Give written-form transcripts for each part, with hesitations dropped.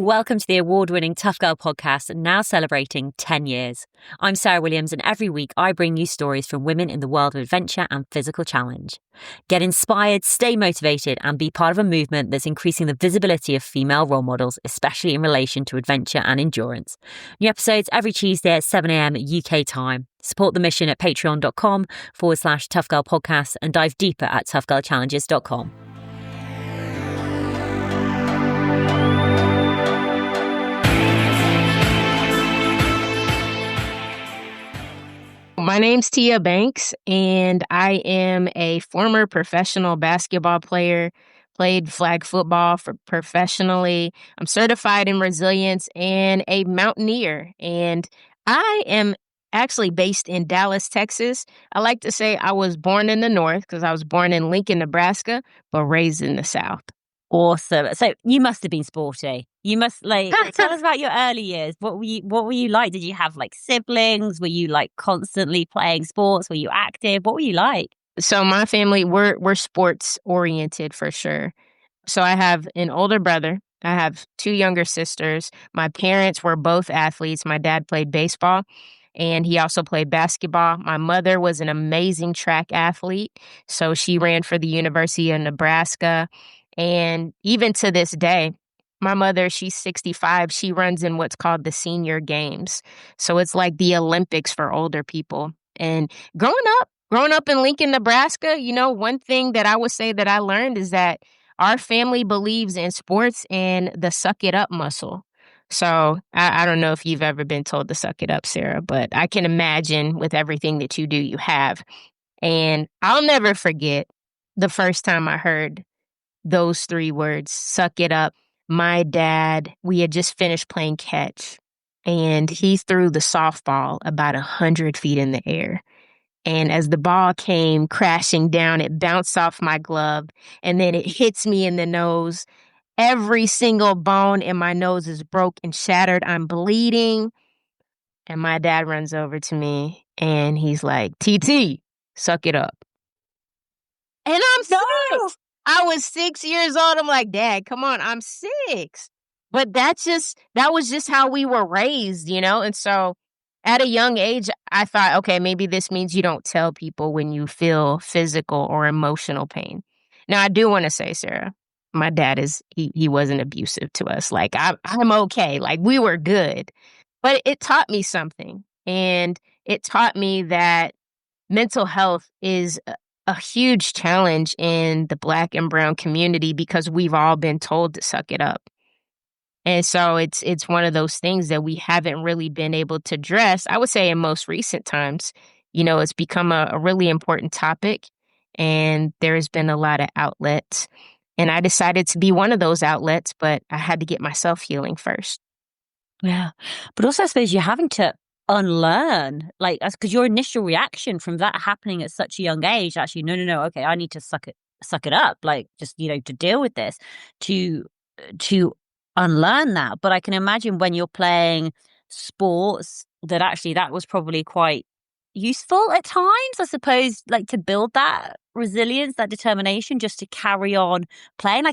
Welcome to the award-winning Tough Girl podcast, now celebrating 10 years. I'm Sarah Williams, and every week I bring you stories from women in the world of adventure and physical challenge. Get inspired, stay motivated, and be part of a movement that's increasing the visibility of female role models, especially in relation to adventure and endurance. New episodes every Tuesday at 7 a.m. UK time. Support the mission at patreon.com/Tough Girl Podcast and dive deeper at toughgirlchallenges.com. My name's Tia Banks, and I am a former professional basketball player, played flag football professionally. I'm certified in resilience and a mountaineer, and I am actually based in Dallas, Texas. I like to say I was born in the North because I was born in Lincoln, Nebraska, but raised in the South. Awesome. So you must have been sporty. You must tell us about your early years. What were you like? Did you have siblings? Were you constantly playing sports? Were you active? What were you like? So my family, we're sports oriented for sure. So I have an older brother. I have two younger sisters. My parents were both athletes. My dad played baseball and he also played basketball. My mother was an amazing track athlete. So she ran for the University of Nebraska. And even to this day, my mother, she's 65. She runs in what's called the senior games. So it's like the Olympics for older people. And growing up in Lincoln, Nebraska, one thing that I would say that I learned is that our family believes in sports and the suck it up muscle. So I don't know if you've ever been told to suck it up, Sarah, but I can imagine with everything that you do, you have. And I'll never forget the first time I heard those three words, suck it up. My dad, we had just finished playing catch, and he threw the softball about 100 feet in the air. And as the ball came crashing down, it bounced off my glove, and then it hits me in the nose. Every single bone in my nose is broke and shattered. I'm bleeding. And my dad runs over to me, and he's like, TT, suck it up. And I'm six. I was 6 years old. I'm like, Dad, come on, I'm 6. But that was just how we were raised, And so at a young age, I thought, okay, maybe this means you don't tell people when you feel physical or emotional pain. Now, I do want to say, Sarah, my dad he wasn't abusive to us. I'm okay. We were good. But it taught me something. And it taught me that mental health is a huge challenge in the Black and brown community because we've all been told to suck it up. And so it's one of those things that we haven't really been able to address. I would say in most recent times, it's become a really important topic, and there's been a lot of outlets. And I decided to be one of those outlets, but I had to get myself healing first. Yeah. But also, I suppose you're having to unlearn, because your initial reaction from that happening at such a young age, actually, no, okay, I need to suck it up, just, to deal with this, to unlearn that. But I can imagine when you're playing sports that actually that was probably quite useful at times, I suppose, to build that resilience, that determination, just to carry on playing.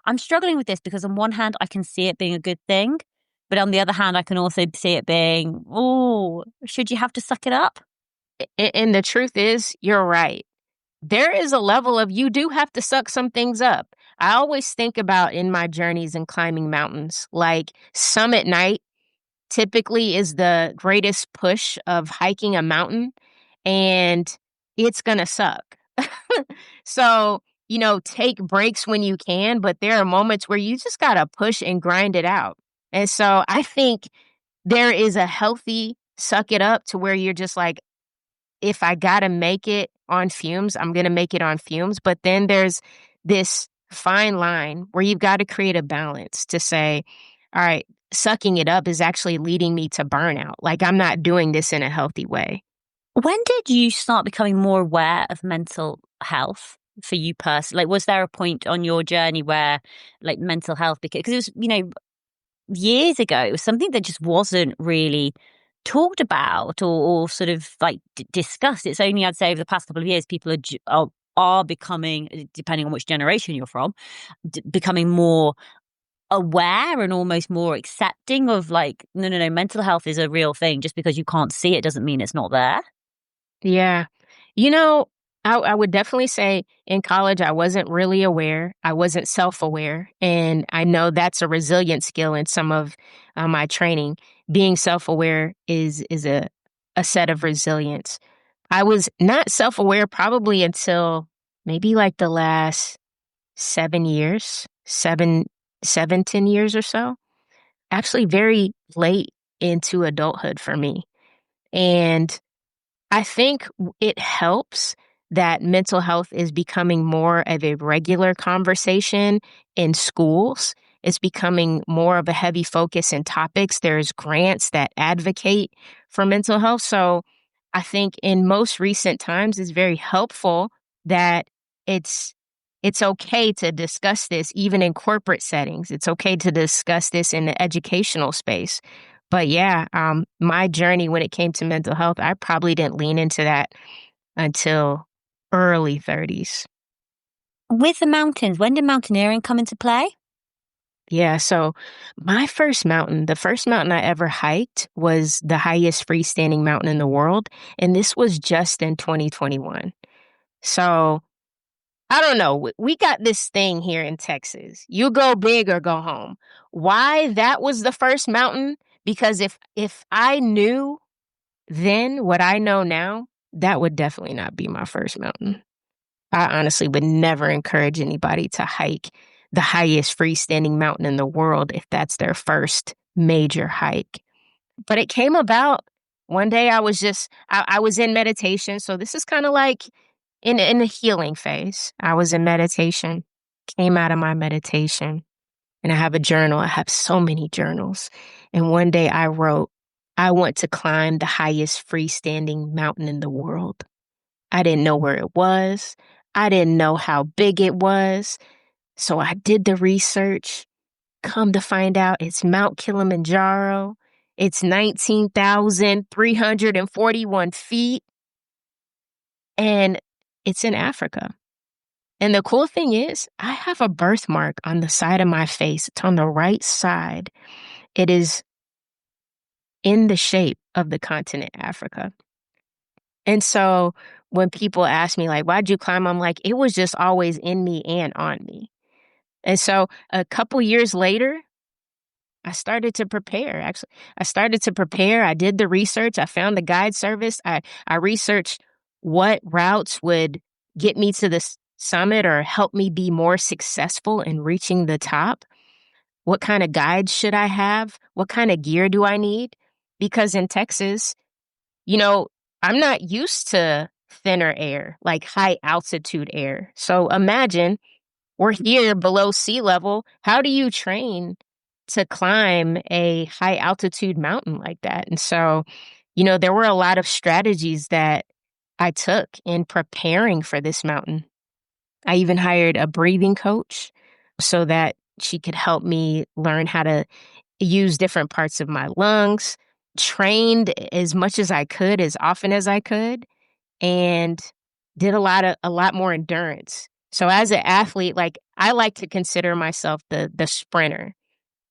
I'm struggling with this because on one hand, I can see it being a good thing. But on the other hand, I can also see it being, should you have to suck it up? And the truth is, you're right. There is a level of you do have to suck some things up. I always think about in my journeys in climbing mountains, summit night typically is the greatest push of hiking a mountain, and it's going to suck. So, take breaks when you can, but there are moments where you just got to push and grind it out. And so I think there is a healthy suck it up to where you're just like, if I got to make it on fumes, I'm going to make it on fumes. But then there's this fine line where you've got to create a balance to say, all right, sucking it up is actually leading me to burnout. I'm not doing this in a healthy way. When did you start becoming more aware of mental health for you personally? Was there a point on your journey where mental health, because it was, years ago, it was something that just wasn't really talked about or sort of discussed. It's only, I'd say, over the past couple of years, people are becoming, depending on which generation you're from, becoming more aware and almost more accepting of like, no, no, no, mental health is a real thing. Just because you can't see it doesn't mean it's not there. Yeah. You know, I would definitely say in college, I wasn't really aware. I wasn't self aware. And I know that's a resilient skill in some of my training. Being self aware is a set of resilience. I was not self aware probably until maybe like the last 7 years, 10 years or so. Actually, very late into adulthood for me. And I think it helps that mental health is becoming more of a regular conversation in schools. It's becoming more of a heavy focus in topics. There's grants that advocate for mental health. So I think in most recent times, it's very helpful that it's it's okay to discuss this even in corporate settings. It's okay to discuss this in the educational space. But yeah, my journey when it came to mental health, I probably didn't lean into that until early 30s. With the mountains, when did mountaineering come into play? Yeah, so my first mountain, the first mountain I ever hiked was the highest freestanding mountain in the world, and this was just in 2021. So I don't know. We got this thing here in Texas. You go big or go home. Why that was the first mountain? Because if I knew then what I know now, that would definitely not be my first mountain. I honestly would never encourage anybody to hike the highest freestanding mountain in the world if that's their first major hike. But it came about one day I was in meditation. So this is kind of like in the healing phase. I was in meditation, came out of my meditation, and I have a journal. I have so many journals. And one day I wrote, I want to climb the highest freestanding mountain in the world. I didn't know where it was. I didn't know how big it was. So I did the research. Come to find out, it's Mount Kilimanjaro. It's 19,341 feet, and it's in Africa. And the cool thing is, I have a birthmark on the side of my face. It's on the right side. It is in the shape of the continent Africa. And so when people ask me, like, why'd you climb? I'm like, it was just always in me and on me. And so a couple years later, I started to prepare. Actually, I started to prepare. I did the research. I found the guide service. I researched what routes would get me to the summit or help me be more successful in reaching the top. What kind of guides should I have? What kind of gear do I need? Because in Texas, you know, I'm not used to thinner air, like high altitude air. So imagine we're here below sea level. How do you train to climb a high altitude mountain like that? And so, there were a lot of strategies that I took in preparing for this mountain. I even hired a breathing coach so that she could help me learn how to use different parts of my lungs, trained as much as I could, as often as I could, and did a lot more endurance. So as an athlete, like I like to consider myself the sprinter.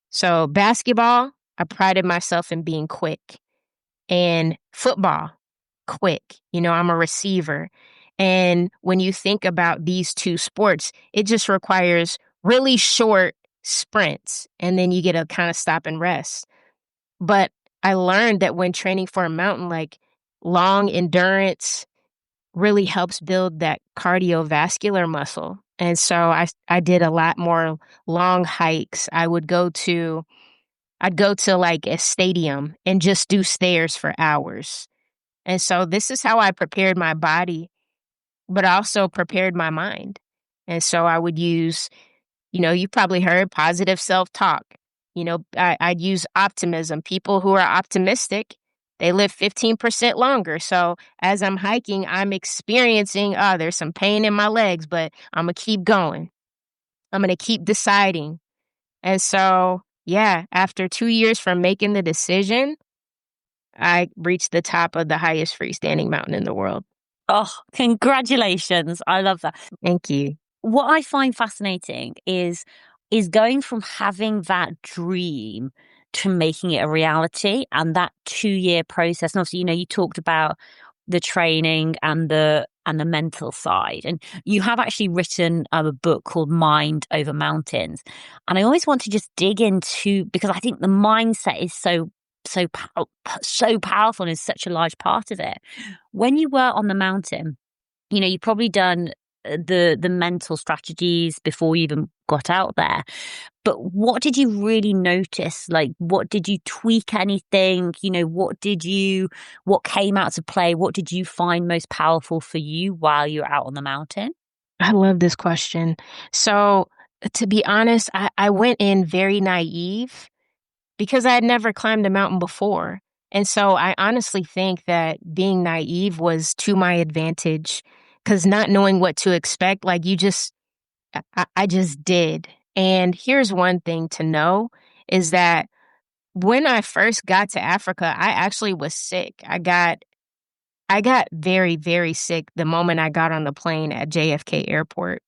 So basketball, I prided myself in being quick. And football, quick. I'm a receiver. And when you think about these two sports, it just requires really short sprints. And then you get to kind of stop and rest. But I learned that when training for a mountain, like long endurance really helps build that cardiovascular muscle. And so I did a lot more long hikes. I'd go to like a stadium and just do stairs for hours. And so this is how I prepared my body, but also prepared my mind. And so I would use, you probably heard positive self-talk. I'd use optimism. People who are optimistic, they live 15% longer. So as I'm hiking, I'm experiencing, there's some pain in my legs, but I'm going to keep going. I'm going to keep deciding. And so, yeah, after 2 years from making the decision, I reached the top of the highest freestanding mountain in the world. Oh, congratulations. I love that. Thank you. What I find fascinating is is going from having that dream to making it a reality, and that 2 year process. And obviously, you talked about the training and the mental side. And you have actually written a book called Mind Over Mountains. And I always want to just dig into, because I think the mindset is so powerful and is such a large part of it. When you were on the mountain, you've probably done the mental strategies before you even got out there. But what did you really notice? Like, what did you tweak anything? What came out to play? What did you find most powerful for you while you're out on the mountain? I love this question. So, to be honest, I went in very naive because I had never climbed a mountain before. And so I honestly think that being naive was to my advantage because not knowing what to expect, like I just did. And here's one thing to know is that when I first got to Africa, I actually was sick. I got very, very sick the moment I got on the plane at JFK Airport.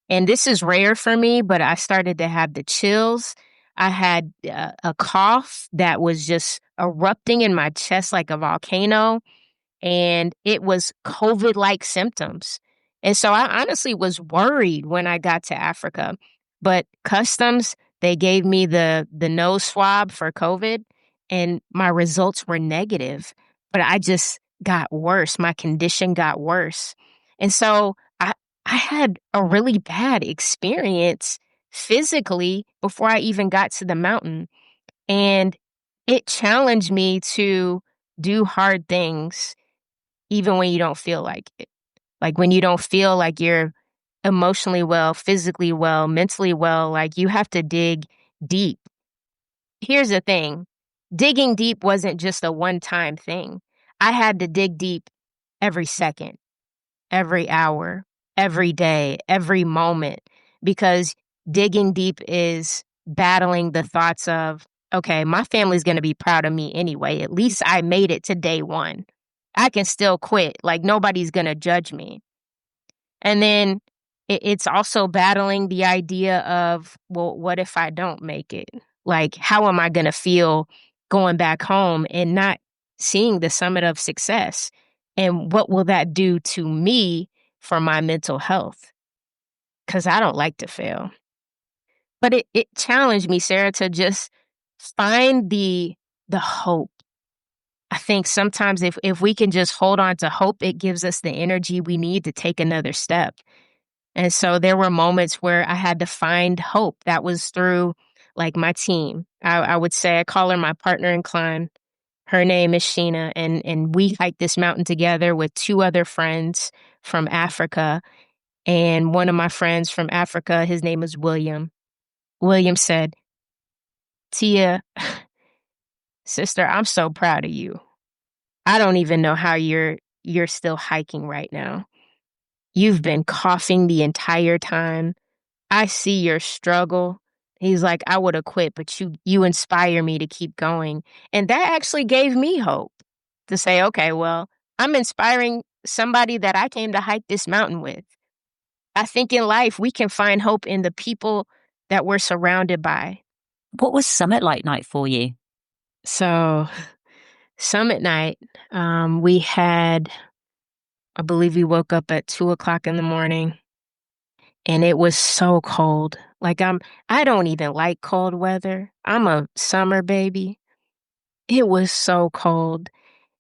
And this is rare for me, but I started to have the chills. I had a cough that was just erupting in my chest like a volcano, and it was COVID-like symptoms. And so I honestly was worried when I got to Africa. But customs, they gave me the nose swab for COVID, and my results were negative. But I just got worse. My condition got worse. And so I had a really bad experience physically before I even got to the mountain. And it challenged me to do hard things even when you don't feel like it. Like when you don't feel like you're emotionally well, physically well, mentally well, like you have to dig deep. Here's the thing, digging deep wasn't just a one time thing. I had to dig deep every second, every hour, every day, every moment, because digging deep is battling the thoughts of, okay, my family's going to be proud of me anyway. At least I made it to day one. I can still quit. Like nobody's going to judge me. And then it's also battling the idea of, well, what if I don't make it? Like, how am I going to feel going back home and not seeing the summit of success? And what will that do to me for my mental health? Because I don't like to fail. But it challenged me, Sarah, to just find the hope. I think sometimes if we can just hold on to hope, it gives us the energy we need to take another step. And so there were moments where I had to find hope. That was through like my team. I would say I call her my partner in climb. Her name is Sheena, and we hiked this mountain together with two other friends from Africa. And one of my friends from Africa, his name is William. William said, Tia, sister, I'm so proud of you. I don't even know how you're still hiking right now. You've been coughing the entire time. I see your struggle. He's like, I would have quit, but you inspire me to keep going. And that actually gave me hope to say, okay, well, I'm inspiring somebody that I came to hike this mountain with. I think in life we can find hope in the people that we're surrounded by. What was summit like night for you? So summit night, we had, I believe we woke up at 2 o'clock in the morning and it was so cold. Like I don't even like cold weather. I'm a summer baby. It was so cold.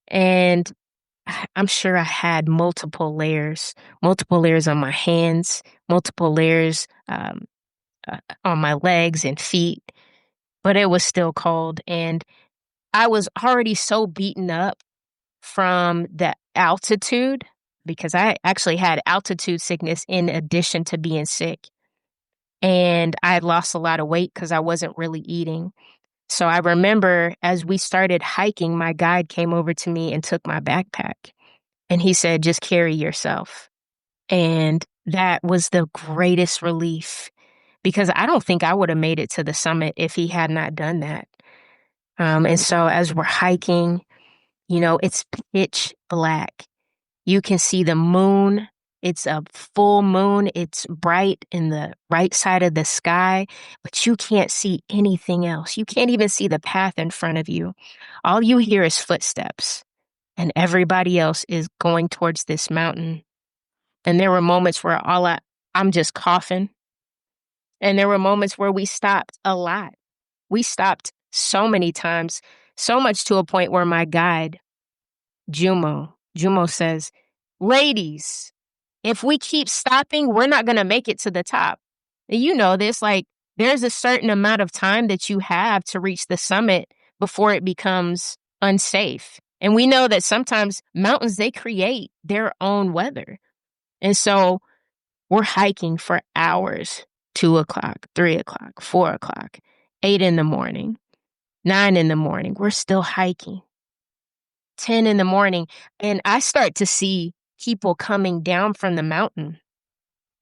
And I'm sure I had multiple layers on my hands, multiple layers on my legs and feet, but it was still cold. And I was already so beaten up from the altitude because I actually had altitude sickness in addition to being sick. And I had lost a lot of weight because I wasn't really eating. So I remember as we started hiking, my guide came over to me and took my backpack. And he said, just carry yourself. And that was the greatest relief because I don't think I would have made it to the summit if he had not done that. And so as we're hiking, it's pitch black. You can see the moon It's a full moon. It's bright in the right side of the sky, but you can't see anything else. You can't even see the path in front of you. All you hear is footsteps, and everybody else is going towards this mountain. And there were moments where I'm just coughing. And there were moments where we stopped a lot. We stopped so many times, so much to a point where my guide, Jumo says, ladies, if we keep stopping, we're not going to make it to the top. And you know this, like, there's a certain amount of time that you have to reach the summit before it becomes unsafe. And we know that sometimes mountains, they create their own weather. And so we're hiking for hours, 2 o'clock, 3 o'clock, 4 o'clock, 8 in the morning, 9 in the morning. We're still hiking, 10 in the morning. And I start to see people coming down from the mountain.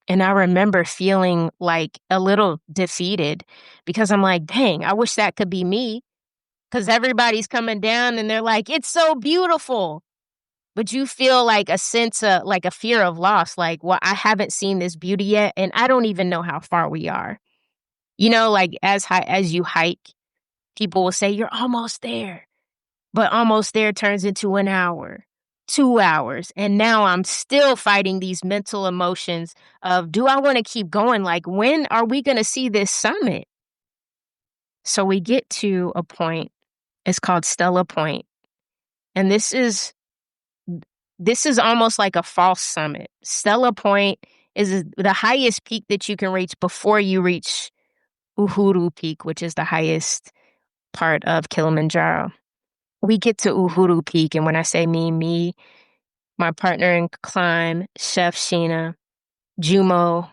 And I remember feeling like a little defeated because I'm like, dang, I wish that could be me. Because everybody's coming down and they're like, it's so beautiful. But you feel like a sense of like a fear of loss. Like, well, I haven't seen this beauty yet. And I don't even know how far we are. You know, like as you hike, people will say, you're almost there. But almost there turns into an hour, 2 hours. And now I'm still fighting these mental emotions of, do I want to keep going? Like, when are we going to see this summit? So we get to a point, it's called Stella Point. And this is almost like a false summit. Stella Point is the highest peak that you can reach before you reach Uhuru Peak, which is the highest part of Kilimanjaro. We get to Uhuru Peak, and when I say me, my partner in climb, Chef Sheena, Jumo,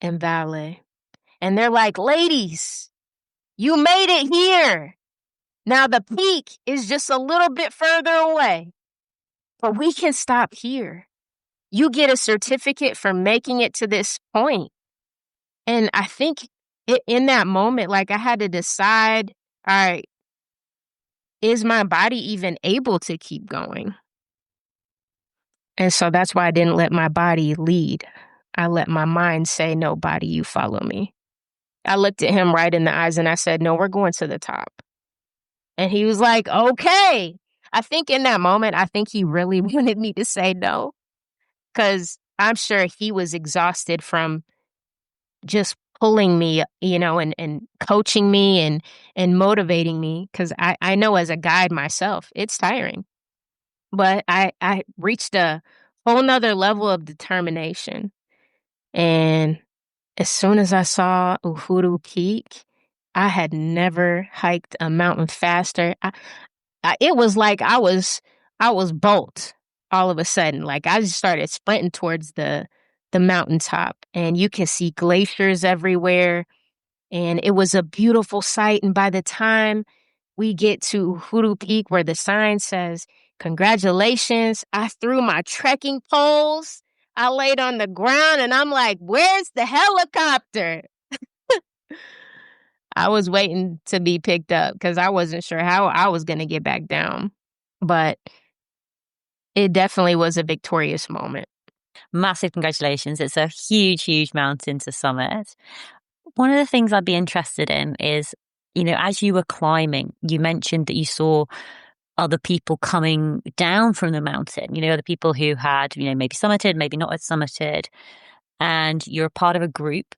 and Valet. And they're like, ladies, you made it here. Now the peak is just a little bit further away, but we can stop here. You get a certificate for making it to this point. And I think in that moment, like I had to decide, all right, is my body even able to keep going? And so that's why I didn't let my body lead. I let my mind say, no, body, you follow me. I looked at him right in the eyes and I said, no, we're going to the top. And he was like, okay. I think in that moment, I think he really wanted me to say no, because I'm sure he was exhausted from just pulling me, and coaching me and motivating me, because I know as a guide myself, it's tiring. But I reached a whole nother level of determination. And as soon as I saw Uhuru Peak, I had never hiked a mountain faster. It was like I was Bolt all of a sudden. Like I just started sprinting towards the mountaintop, and you can see glaciers everywhere. And it was a beautiful sight. And by the time we get to Uhuru Peak, where the sign says, congratulations, I threw my trekking poles. I laid on the ground and I'm like, where's the helicopter? I was waiting to be picked up because I wasn't sure how I was going to get back down. But it definitely was a victorious moment. Massive congratulations. It's a huge, huge mountain to summit. One of the things I'd be interested in is, as you were climbing, you mentioned that you saw other people coming down from the mountain, other people who had, maybe summited, maybe not had summited, and you're part of a group.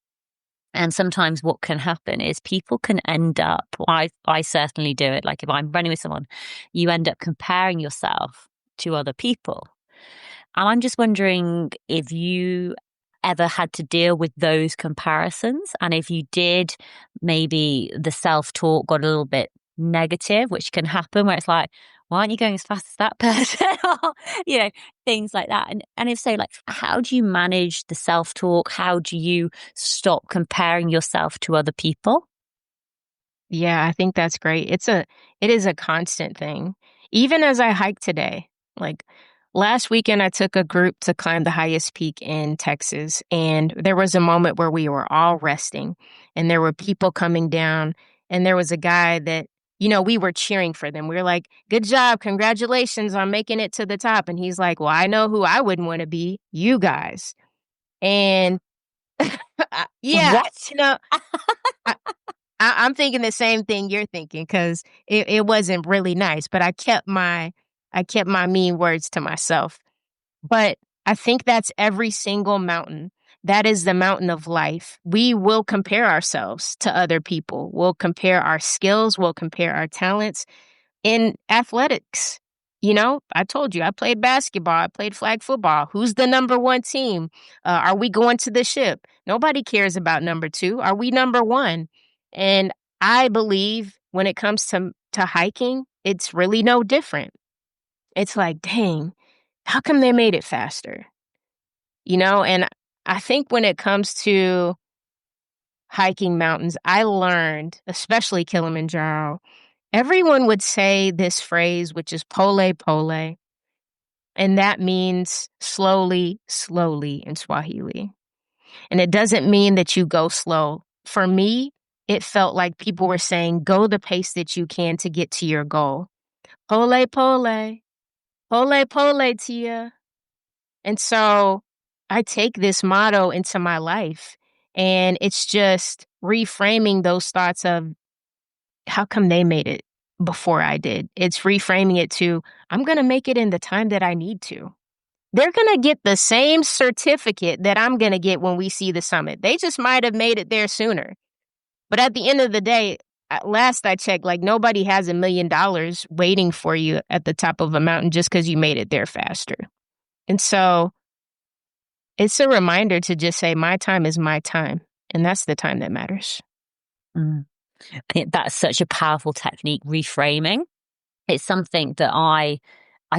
And sometimes what can happen is people can end up, I certainly do it. Like if I'm running with someone, you end up comparing yourself to other people. And I'm just wondering if you ever had to deal with those comparisons. And if you did, maybe the self-talk got a little bit negative, which can happen where it's like, why aren't you going as fast as that person? Or, things like that. And if so, like, how do you manage the self-talk? How do you stop comparing yourself to other people? Yeah, I think that's great. It is a constant thing. Even as I hike today, like last weekend, I took a group to climb the highest peak in Texas. And there was a moment where we were all resting and there were people coming down. And there was a guy that we were cheering for them. We were like, good job. Congratulations on making it to the top. And he's like, well, I know who I wouldn't want to be, you guys. And yeah, What? I, I'm thinking the same thing you're thinking because it wasn't really nice, but I kept my mean words to myself. But I think that's every single mountain. That is the mountain of life. We will compare ourselves to other people. We'll compare our skills. We'll compare our talents in athletics. I told you I played basketball. I played flag football. Who's the number one team? Are we going to the ship? Nobody cares about number two. Are we number one? And I believe when it comes to hiking, it's really no different. It's like, dang, how come they made it faster? And I think when it comes to hiking mountains, I learned, especially Kilimanjaro, everyone would say this phrase, which is pole pole, and that means slowly, slowly in Swahili. And it doesn't mean that you go slow. For me, it felt like people were saying, go the pace that you can to get to your goal. Pole pole, pole pole, Tia. And so I take this motto into my life, and it's just reframing those thoughts of how come they made it before I did? It's reframing it to, I'm going to make it in the time that I need to. They're going to get the same certificate that I'm going to get when we see the summit. They just might have made it there sooner. But at the end of the day, at last I checked, like nobody has $1 million waiting for you at the top of a mountain just because you made it there faster. And so it's a reminder to just say, my time is my time. And that's the time that matters. Mm. I think that's such a powerful technique, reframing. It's something that I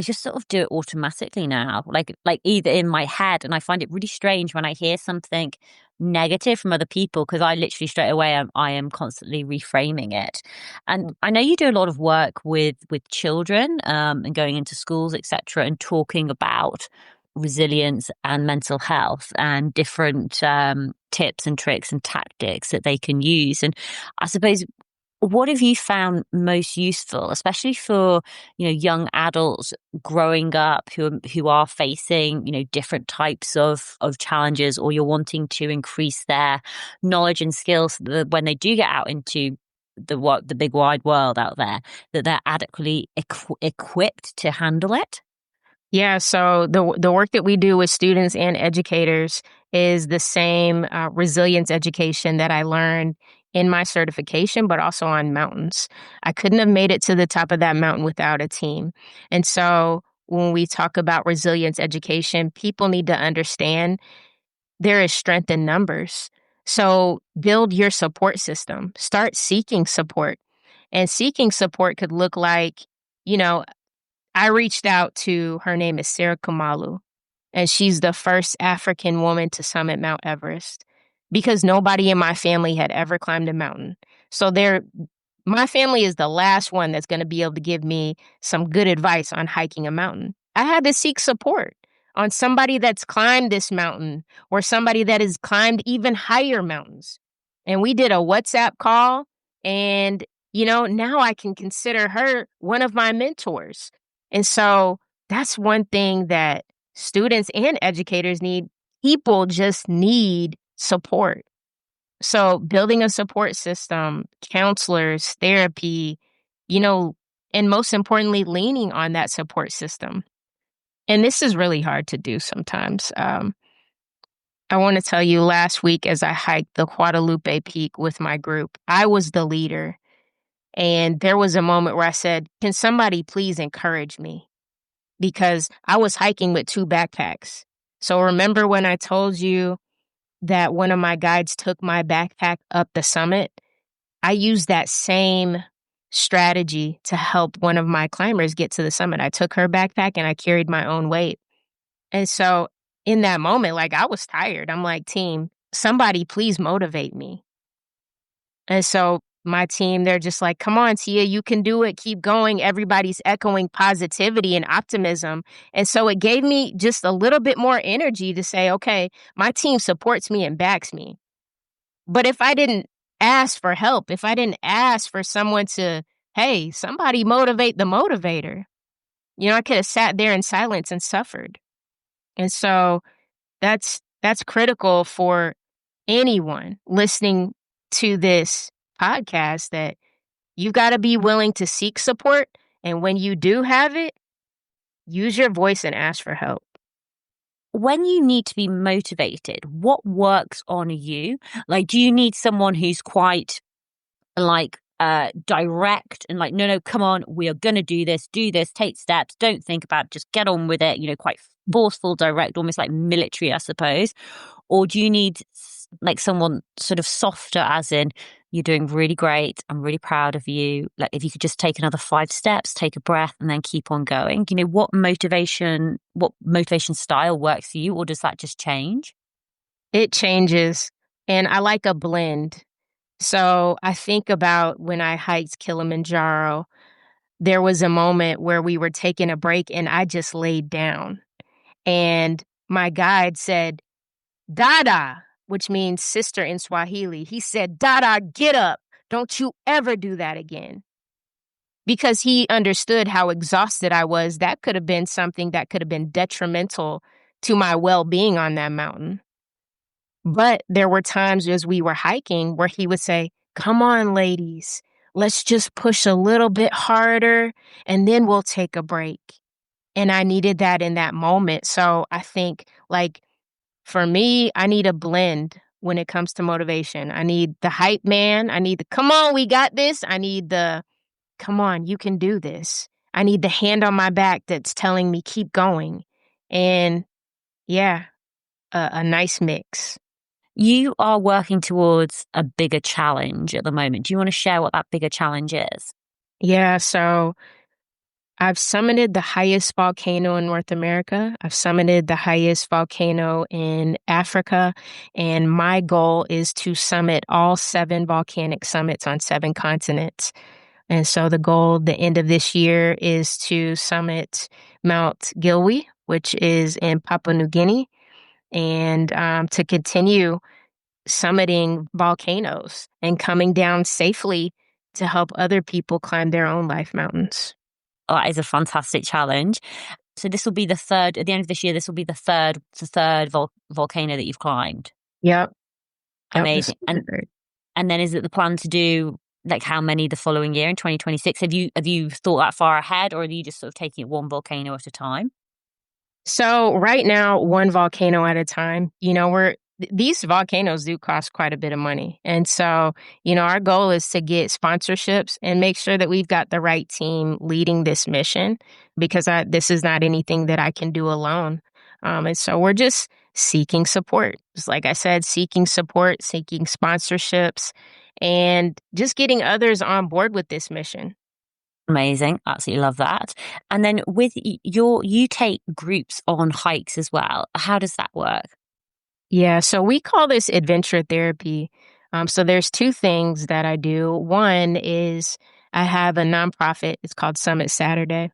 just sort of do it automatically now, like either in my head, and I find it really strange when I hear something negative from other people because I literally straight away I am constantly reframing it. And I know you do a lot of work with children and going into schools, etc., and talking about resilience and mental health and different tips and tricks and tactics that they can use. And I suppose what have you found most useful, especially for, young adults growing up who are facing, different types of challenges, or you're wanting to increase their knowledge and skills so that when they do get out into the big wide world out there, that they're adequately equipped to handle it? Yeah, so the work that we do with students and educators is the same resilience education that I learned in my certification, but also on mountains. I couldn't have made it to the top of that mountain without a team. And so when we talk about resilience education, people need to understand there is strength in numbers. So build your support system, start seeking support. And seeking support could look like, you know, I reached out to, her name is Sarah Kumalu, and she's the first African woman to summit Mount Everest because nobody in my family had ever climbed a mountain. So my family is the last one that's going to be able to give me some good advice on hiking a mountain. I had to seek support on somebody that's climbed this mountain or somebody that has climbed even higher mountains. And we did a WhatsApp call, and now I can consider her one of my mentors. And so that's one thing that students and educators need. People just need support. So building a support system, counselors, therapy, you know, and most importantly, leaning on that support system. And this is really hard to do sometimes. I want to tell you, last week as I hiked the Guadalupe Peak with my group, I was the leader. And there was a moment where I said, can somebody please encourage me? Because I was hiking with 2 backpacks. So remember when I told you that one of my guides took my backpack up the summit? I used that same strategy to help one of my climbers get to the summit. I took her backpack and I carried my own weight. And so in that moment, like, I was tired. I'm like, team, somebody please motivate me. And so my team, they're just like, come on, Tia, you can do it. Keep going. Everybody's echoing positivity and optimism. And so it gave me just a little bit more energy to say, okay, my team supports me and backs me. But if I didn't ask for help, if I didn't ask for someone to hey, somebody motivate the motivator. I could have sat there in silence and suffered. And so that's critical for anyone listening to this podcast, that you got to be willing to seek support. And when you do have it, use your voice and ask for help. When you need to be motivated, what works on you? Like, do you need someone who's quite like direct and like, no, no, come on, we are gonna do this, take steps, don't think about it, just get on with it, quite forceful, direct, almost like military, I suppose? Or do you need like someone sort of softer, as in, you're doing really great, I'm really proud of you, like if you could just take another 5 steps, take a breath, and then keep on going? What motivation style works for you, or does that just change? It changes. And I like a blend. So I think about when I hiked Kilimanjaro, there was a moment where we were taking a break and I just laid down. And my guide said, Dada, which means sister in Swahili. He said, Dada, get up. Don't you ever do that again. Because he understood how exhausted I was. That could have been something that could have been detrimental to my well being on that mountain. But there were times as we were hiking where he would say, come on, ladies, let's just push a little bit harder and then we'll take a break. And I needed that in that moment. So I think, like, for me, I need a blend when it comes to motivation. I need the hype man. I need the come on, we got this. I need the come on, you can do this. I need the hand on my back that's telling me keep going. And yeah, a nice mix. You are working towards a bigger challenge at the moment. Do you want to share what that bigger challenge is? Yeah, so I've summited the highest volcano in North America. I've summited the highest volcano in Africa. And my goal is to summit all 7 volcanic summits on 7 continents. And so the goal, the end of this year, is to summit Mount Gilwe, which is in Papua New Guinea, and to continue summiting volcanoes and coming down safely to help other people climb their own life mountains. Oh, that is a fantastic challenge. So this will be the third, at the end of this year, this will be the third volcano that you've climbed. Yep. Yep. This Amazing. is And great. and then is it the plan to do like how many the following year in 2026? Have you thought that far ahead, or are you just sort of taking it one volcano at a time? So right now, one volcano at a time. These volcanoes do cost quite a bit of money. And so, our goal is to get sponsorships and make sure that we've got the right team leading this mission, because this is not anything that I can do alone. And so we're just seeking support. Just like I said, seeking support, seeking sponsorships, and just getting others on board with this mission. Amazing. Absolutely love that. And then with you take groups on hikes as well. How does that work? Yeah, so we call this adventure therapy. So there's 2 things that I do. One is I have a nonprofit. It's called Summit Saturday.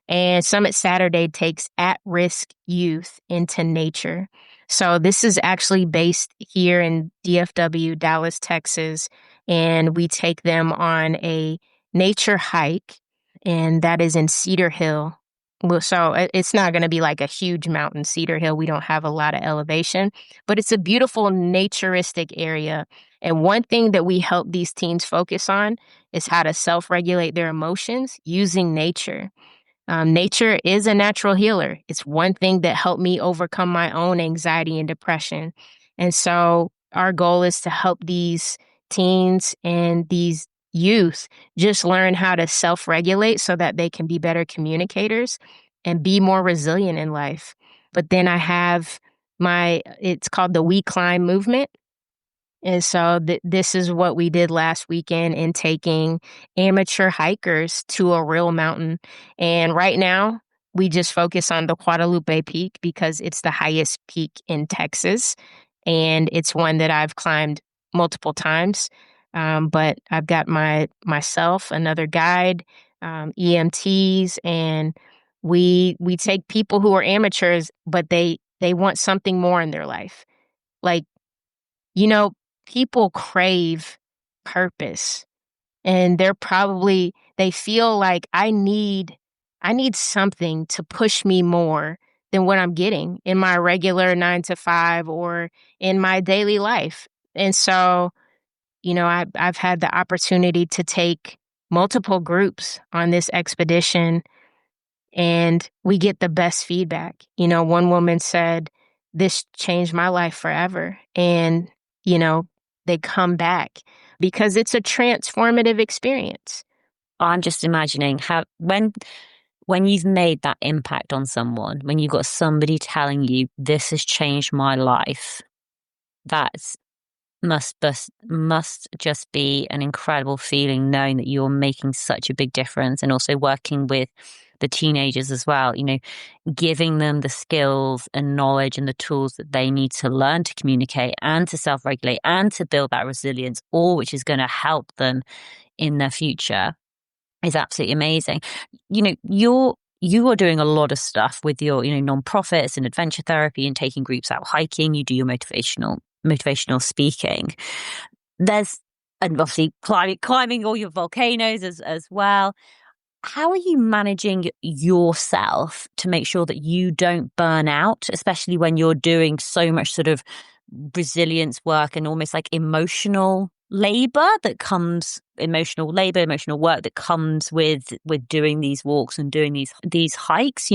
And Summit Saturday takes at-risk youth into nature. So this is actually based here in DFW, Dallas, Texas, and we take them on a nature hike, and that is in Cedar Hill. Well, so it's not going to be like a huge mountain, Cedar Hill. We don't have a lot of elevation, but it's a beautiful naturistic area. And one thing that we help these teens focus on is how to self-regulate their emotions using nature. Nature is a natural healer. It's one thing that helped me overcome my own anxiety and depression. And so our goal is to help these teens and these youth just learn how to self regulate so that they can be better communicators and be more resilient in life. But then I have it's called the We Climb movement. And so this is what we did last weekend in taking amateur hikers to a real mountain. And right now, we just focus on the Guadalupe Peak because it's the highest peak in Texas. And it's one that I've climbed multiple times. But I've got myself, another guide, EMTs, and we take people who are amateurs, but they want something more in their life. Like, you know, people crave purpose. And they feel like I need something to push me more than what I'm getting in my regular 9 to 5 or in my daily life. And so, I've had the opportunity to take multiple groups on this expedition, and we get the best feedback. One woman said, "This changed my life forever." And, you know, they come back because it's a transformative experience. I'm just imagining how when you've made that impact on someone, when you've got somebody telling you this has changed my life, that's must just be an incredible feeling knowing that you're making such a big difference, and also working with the teenagers as well, giving them the skills and knowledge and the tools that they need to learn to communicate and to self-regulate and to build that resilience, all which is going to help them in their future, is absolutely amazing. You are doing a lot of stuff with your, nonprofits and adventure therapy and taking groups out hiking. You do your motivational speaking. There's and obviously climbing all your volcanoes as well. How are you managing yourself to make sure that you don't burn out, especially when you're doing so much sort of resilience work and almost like emotional labor, emotional work that comes with doing these walks and doing these hikes?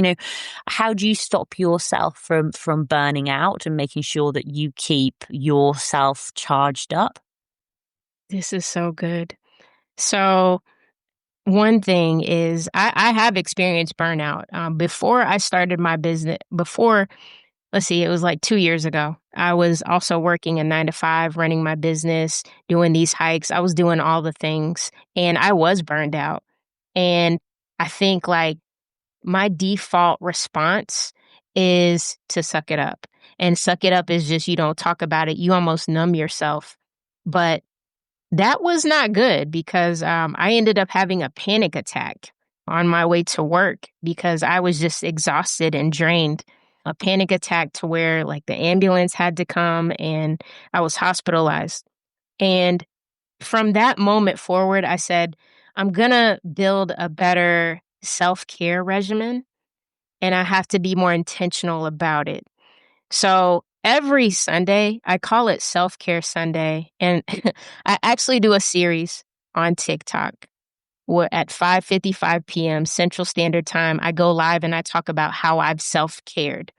How do you stop yourself from burning out and making sure that you keep yourself charged up? This is so good. So, one thing is I have experienced burnout. Before I started my business, let's see, it was like 2 years ago. I was also working a 9 to 5, running my business, doing these hikes. I was doing all the things and I was burned out. And I think like my default response is to suck it up. And suck it up is just you don't talk about it. You almost numb yourself. But that was not good because I ended up having a panic attack on my way to work because I was just exhausted and drained. A panic attack to where like the ambulance had to come and I was hospitalized. And from that moment forward, I said, I'm going to build a better self care regimen and I have to be more intentional about it. So every Sunday, I call it Self Care Sunday. And I actually do a series on TikTok where at 5:55 p.m. Central Standard Time, I go live and I talk about how I've self cared.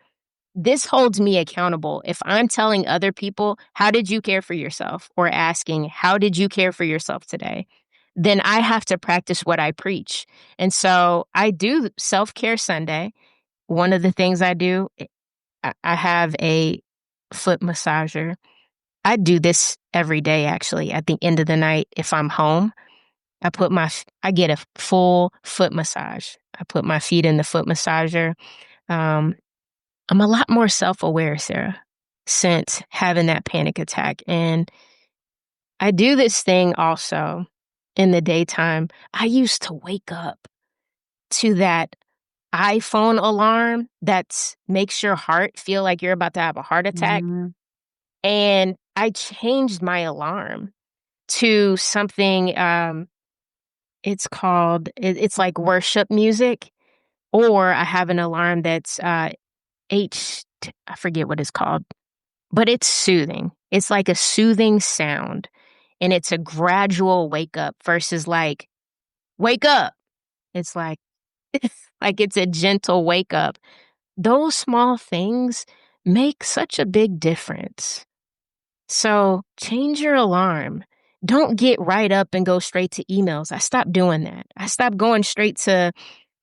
This holds me accountable. If I'm telling other people, how did you care for yourself? Or asking, how did you care for yourself today? Then I have to practice what I preach. And so I do Self Care Sunday. One of the things I do, I have a foot massager. I do this every day, actually. At the end of the night, if I'm home, I get a full foot massage. I put my feet in the foot massager. Um, I'm a lot more self-aware, Sarah, since having that panic attack. And I do this thing also in the daytime. I used to wake up to that iPhone alarm that makes your heart feel like you're about to have a heart attack. Mm, And I changed my alarm to something, it's like worship music, or I have an alarm that's, I forget what it's called, but it's soothing. It's like a soothing sound, and it's a gradual wake up versus like, "Wake up." It's like like it's a gentle wake up. Those small things make such a big difference. So change your alarm. Don't get right up and go straight to emails. I stopped doing that. I stopped going straight to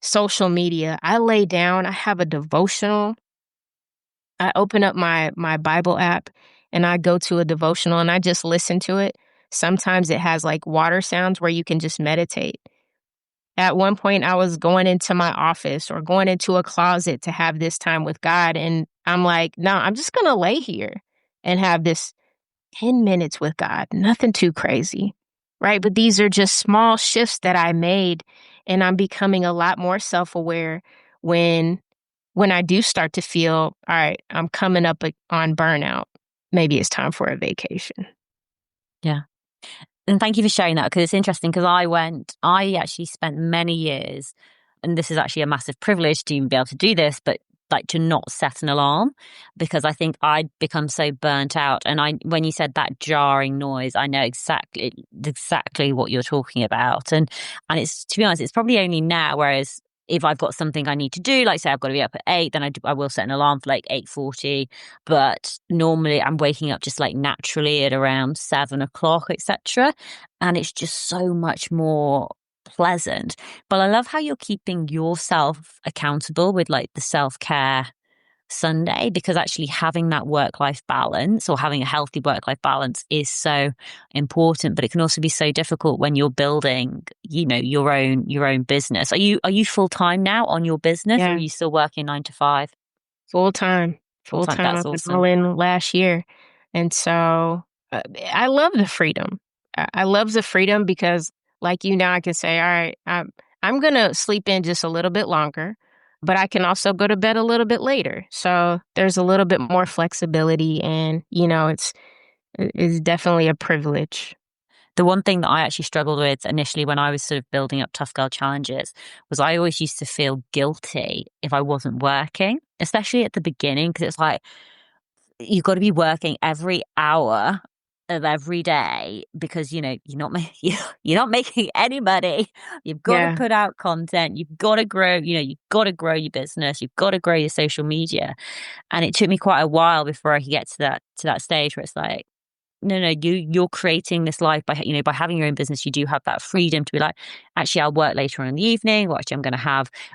social media. I lay down. I have a devotional. I open up my Bible app and I go to a devotional and I just listen to it. Sometimes it has like water sounds where you can just meditate. At one point, I was going into my office or going into a closet to have this time with God. And I'm like, no, I'm just going to lay here and have this 10 minutes with God, nothing too crazy, right? But these are just small shifts that I made, and I'm becoming a lot more self-aware when I do start to feel, all right, I'm coming up on burnout. Maybe it's time for a vacation. yeah. And thank you for sharing that because it's interesting because I actually spent many years, and this is actually a massive privilege to even be able to do this, but like to not set an alarm because I think I'd become so burnt out. And when you said that jarring noise, I know exactly what you're talking about. And it's, to be honest, it's probably only now, whereas if I've got something I need to do, like say I've got to be up at 8, then I will set an alarm for like 8:40. But normally I'm waking up just like naturally at around 7 o'clock, etc. And it's just so much more pleasant. But I love how you're keeping yourself accountable with like the self-care Sunday, because actually having that work-life balance or having a healthy work-life balance is so important. But it can also be so difficult when you're building, your own business. Are you full-time now on your business, or are Yeah, you still working 9 to 5? full time, full Full-time. time. That's I've been all awesome. in last year, and so I love the freedom. I love the freedom because, like you, now I can say, all right, I'm gonna sleep in just a little bit longer, but I can also go to bed a little bit later. So there's a little bit more flexibility, and it's definitely a privilege. The one thing that I actually struggled with initially when I was sort of building up Tough Girl Challenges was I always used to feel guilty if I wasn't working, especially at the beginning, because it's like you've got to be working every hour of every day because you're not making any money. You've got to Yeah, put out content. You've got to grow. You've got to grow your business. You've got to grow your social media. And it took me quite a while before I could get to that stage where it's like, no, you're creating this life by having your own business. You do have that freedom to be like, actually, I'll work later on in the evening, or actually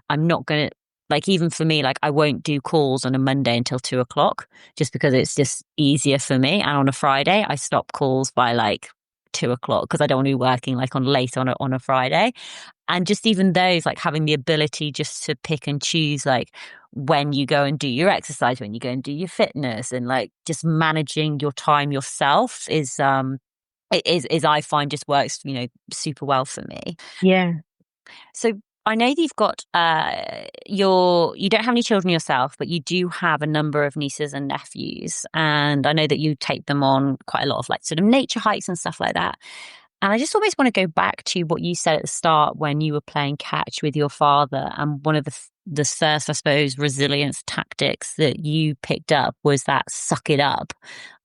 I'm not gonna, like, even for me, like, I won't do calls on a Monday until 2 o'clock, just because it's just easier for me. And on a Friday, I stop calls by like 2 o'clock because I don't want to be working like on late on a Friday. And just even those, like having the ability just to pick and choose, like when you go and do your exercise, when you go and do your fitness, and like just managing your time yourself is I find just works, super well for me. yeah. So I know that you've got you don't have any children yourself, but you do have a number of nieces and nephews. And I know that you take them on quite a lot of like sort of nature hikes and stuff like that. And I just always want to go back to what you said at the start when you were playing catch with your father. And one of the first, I suppose, resilience tactics that you picked up was that suck it up,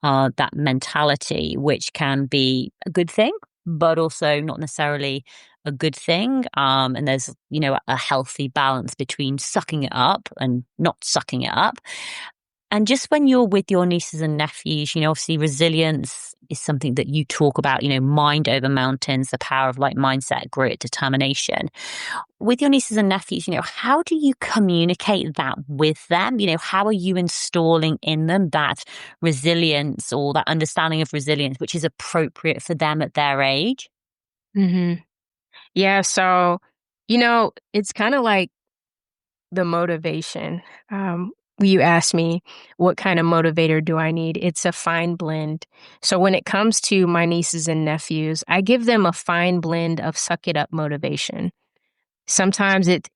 that mentality, which can be a good thing, but also not necessarily a good thing. And there's, a healthy balance between sucking it up and not sucking it up. And just when you're with your nieces and nephews, obviously resilience is something that you talk about, mind over mountains, the power of like mindset, grit, determination. With your nieces and nephews, how do you communicate that with them? How are you installing in them that resilience or that understanding of resilience, which is appropriate for them at their age? Hmm. Yeah. So, it's kind of like the motivation. You asked me what kind of motivator do I need? It's a fine blend. So when it comes to my nieces and nephews, I give them a fine blend of suck it up motivation. Sometimes it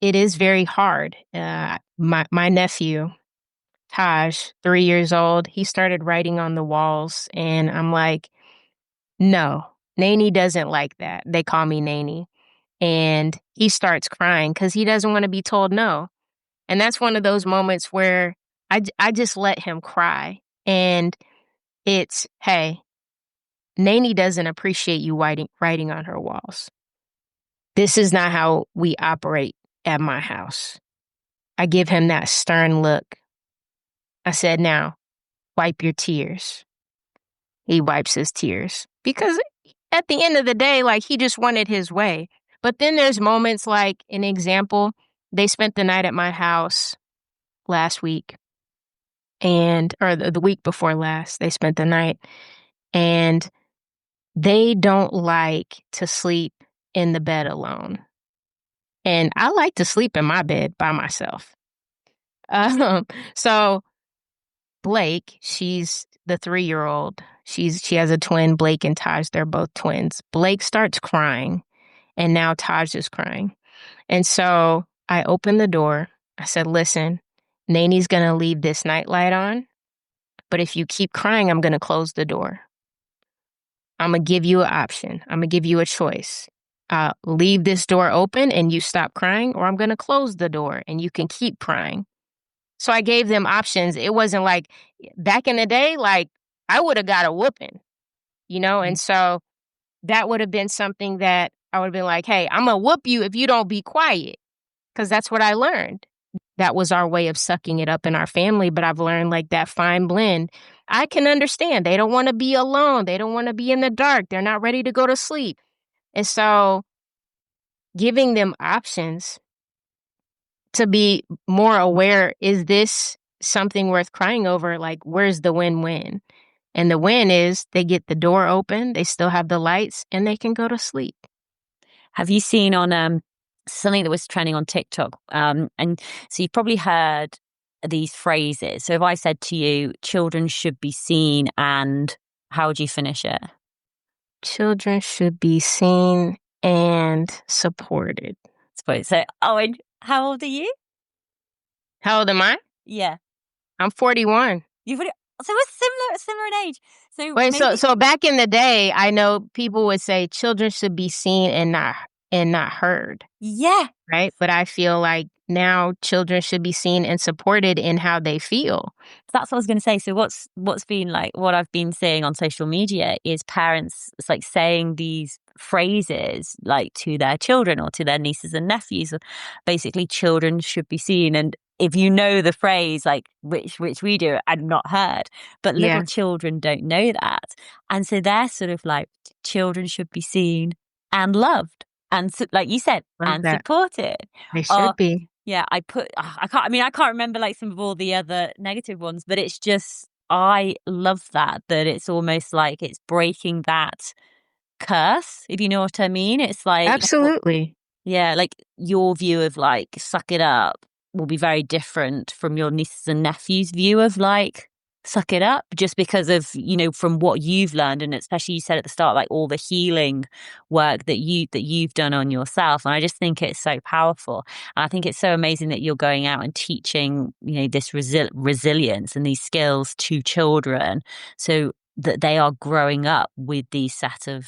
is very hard. My nephew Taj, 3 years old, he started writing on the walls, and I'm like, no, Nanny doesn't like that. They call me Nanny, and he starts crying because he doesn't want to be told no. And that's one of those moments where I just let him cry. And it's, hey, Nanny doesn't appreciate you writing on her walls. This is not how we operate at my house. I give him that stern look. I said, now, wipe your tears. He wipes his tears because at the end of the day, like he just wanted his way. But then there's moments like an example, they spent the night at my house last week or the week before last, they spent the night, and they don't like to sleep in the bed alone. And I like to sleep in my bed by myself. Um, so Blake, she's the 3-year-old. She has a twin, Blake and Taj. They're both twins. Blake starts crying, and now Taj is crying. And so I opened the door. I said, listen, Nanny's gonna leave this nightlight on, but if you keep crying, I'm gonna close the door. I'm going to give you an option. I'm going to give you a choice. Leave this door open and you stop crying, or I'm going to close the door and you can keep crying. So I gave them options. It wasn't like back in the day, like I would have got a whooping, and so that would have been something that I would have been like, hey, I'm going to whoop you if you don't be quiet, because that's what I learned. That was our way of sucking it up in our family. But I've learned like that fine blend. I can understand. They don't want to be alone. They don't want to be in the dark. They're not ready to go to sleep. And so giving them options to be more aware, is this something worth crying over? Like, where's the win-win? And the win is they get the door open, they still have the lights, and they can go to sleep. Have you seen on something that was trending on TikTok? And so you've probably heard these phrases. So if I said to you, children should be seen, and how would you finish it? Children should be seen and supported. So, and how old are you? How old am I? Yeah. I'm 41. You've already, so we're similar in age. So Wait, maybe, so back in the day, I know people would say children should be seen and not heard, yeah. right? But I feel like now children should be seen and supported in how they feel. That's what I was going to say. So what's been like, what I've been seeing on social media is parents, it's like saying these phrases like to their children or to their nieces and nephews. Basically, children should be seen. And if you know the phrase, like which we do and not heard, but Yeah. little children don't know that. And so they're sort of like, children should be seen and loved. And like you said, Love and that. supported. They should be. Yeah, I can't remember like some of all the other negative ones, but it's just, I love that it's almost like it's breaking that curse, if you know what I mean. It's like, Absolutely. yeah, like your view of like suck it up will be very different from your nieces and nephews' view of like suck it up, just because of, from what you've learned, and especially you said at the start, like all the healing work that you've done on yourself. And I just think it's so powerful. And I think it's so amazing that you're going out and teaching, this resilience and these skills to children, so that they are growing up with these set of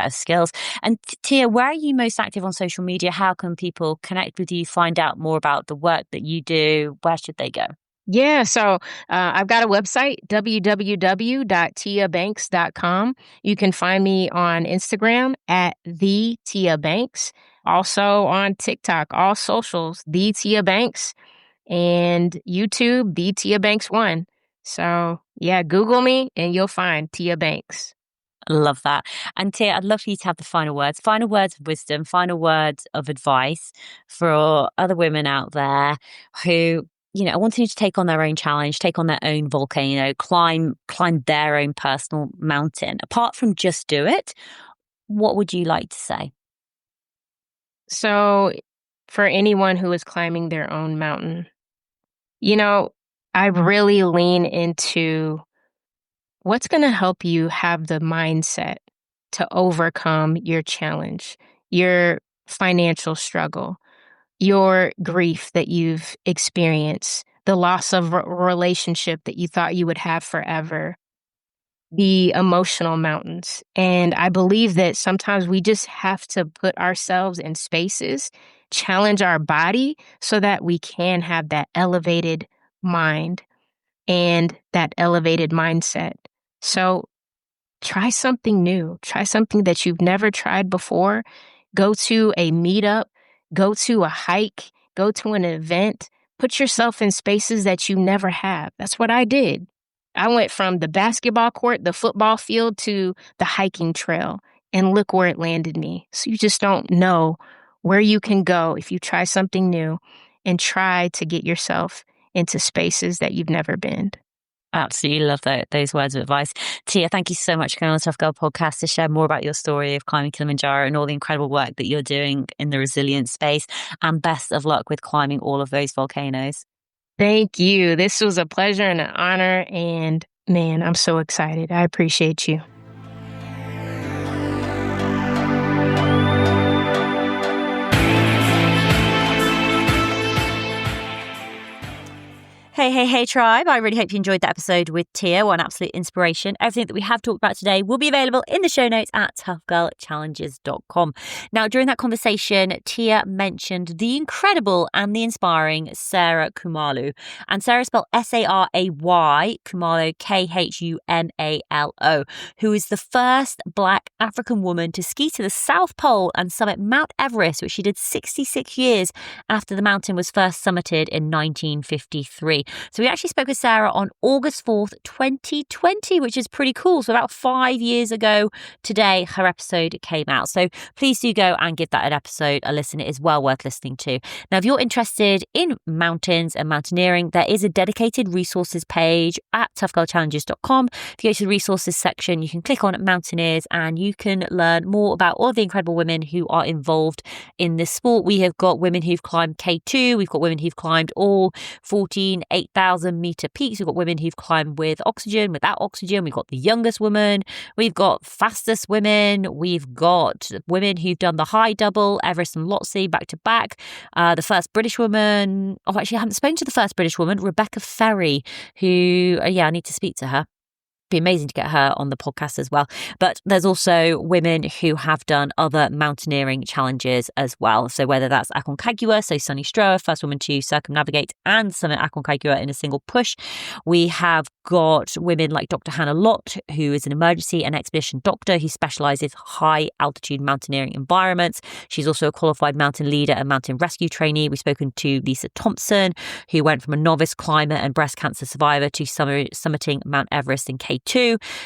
skills. And Tia, where are you most active on social media? How can people connect with you, find out more about the work that you do? Where should they go? Yeah, so I've got a website, www.tiabanks.com. You can find me on Instagram at the Tia Banks, also on TikTok, all socials, the Tia Banks, and YouTube, the Tia Banks 1. So yeah, Google me and you'll find Tia Banks. Love that. And Tia, I'd love for you to have the final words of wisdom, final words of advice for other women out there who, are wanting to take on their own challenge, take on their own volcano, climb their own personal mountain. Apart from just do it, what would you like to say? So for anyone who is climbing their own mountain, I really lean into what's going to help you have the mindset to overcome your challenge, your financial struggle, your grief that you've experienced, the loss of a relationship that you thought you would have forever, the emotional mountains. And I believe that sometimes we just have to put ourselves in spaces, challenge our body so that we can have that elevated mind and that elevated mindset. So try something new. Try something that you've never tried before. Go to a meetup, go to a hike, go to an event. Put yourself in spaces that you never have. That's what I did. I went from the basketball court, the football field, to the hiking trail, and look where it landed me. So you just don't know where you can go if you try something new and try to get yourself into spaces that you've never been. Absolutely love those words of advice. Tia, thank you so much for coming on the Tough Girl podcast to share more about your story of climbing Kilimanjaro and all the incredible work that you're doing in the resilience space. And best of luck with climbing all of those volcanoes. Thank you. This was a pleasure and an honor. And man, I'm so excited. I appreciate you. Hey, tribe. I really hope you enjoyed that episode with Tia. What an absolute inspiration. Everything that we have talked about today will be available in the show notes at toughgirlchallenges.com. Now, during that conversation, Tia mentioned the incredible and the inspiring Sarah Khumalo. And Sarah spelled Saray, Khumalo, Khumalo, who is the first Black African woman to ski to the South Pole and summit Mount Everest, which she did 66 years after the mountain was first summited in 1953. So we actually spoke with Sarah on August 4th, 2020, which is pretty cool. So about 5 years ago today, her episode came out. So please do go and give that an episode a listen. It is well worth listening to. Now, if you're interested in mountains and mountaineering, there is a dedicated resources page at toughgirlchallenges.com. If you go to the resources section, you can click on Mountaineers and you can learn more about all of the incredible women who are involved in this sport. We have got women who've climbed K2. We've got women who've climbed all 14 8,000 meter peaks. We've got women who've climbed with oxygen, without oxygen. We've got the youngest woman. We've got fastest women. We've got women who've done the high double, Everest and Lhotse back to back. The first British woman. Oh, actually, I haven't spoken to the first British woman, Rebecca Ferry, who, I need to speak to her. Be amazing to get her on the podcast as well. But there's also women who have done other mountaineering challenges as well. So whether that's Aconcagua, so Sunny Stroa, first woman to circumnavigate and summit Aconcagua in a single push. We have got women like Dr. Hannah Lott, who is an emergency and expedition doctor who specialises high altitude mountaineering environments. She's also a qualified mountain leader and mountain rescue trainee. We've spoken to Lisa Thompson, who went from a novice climber and breast cancer survivor to summiting Mount Everest in K2,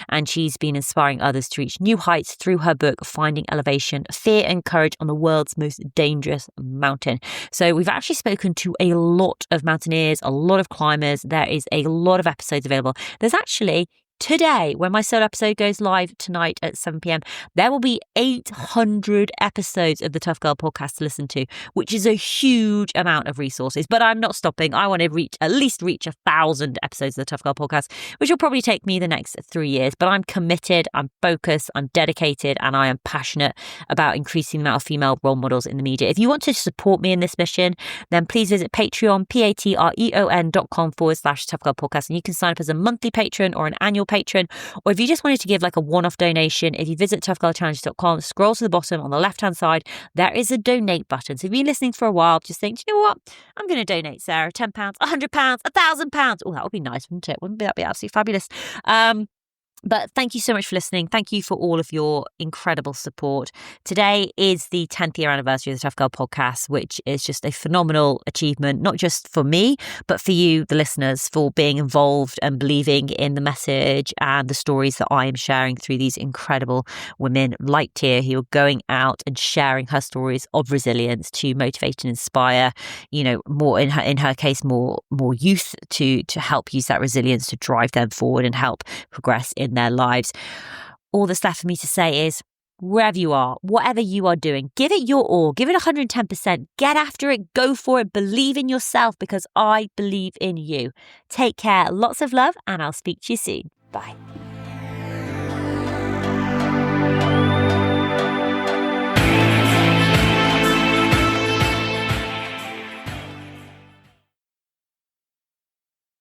and she's been inspiring others to reach new heights through her book Finding Elevation, Fear and Courage on the World's Most Dangerous Mountain. So we've actually spoken to a lot of mountaineers, a lot of climbers. There is a lot of episodes available. There's actually today, when my solo episode goes live tonight at 7 p.m, there will be 800 episodes of the Tough Girl podcast to listen to, which is a huge amount of resources. But I'm not stopping. I want to at least reach 1,000 episodes of the Tough Girl podcast, which will probably take me the next 3 years. But I'm committed, I'm focused, I'm dedicated, and I am passionate about increasing the amount of female role models in the media. If you want to support me in this mission, then please visit Patreon, patreon.com/Tough Girl podcast, and you can sign up as a monthly patron or an annual patron, or if you just wanted to give like a one-off donation, if you visit toughgirlchallenges.com, scroll to the bottom on the left-hand side, there is a donate button. So if you've been listening for a while, just think, you know what, I'm going to donate Sarah £10, £100, £1,000. Oh, that would be nice, wouldn't it? Wouldn't that be absolutely fabulous? But thank you so much for listening. Thank you for all of your incredible support. Today is the 10th year anniversary of the Tough Girl podcast, which is just a phenomenal achievement, not just for me, but for you, the listeners, for being involved and believing in the message and the stories that I am sharing through these incredible women like Tia, who are going out and sharing her stories of resilience to motivate and inspire, more in her case, more youth to help use that resilience to drive them forward and help progress in their lives. All that's left for me to say is, wherever you are, whatever you are doing, give it your all, give it 110%, get after it, go for it, believe in yourself, because I believe in you. Take care, lots of love, and I'll speak to you soon. Bye.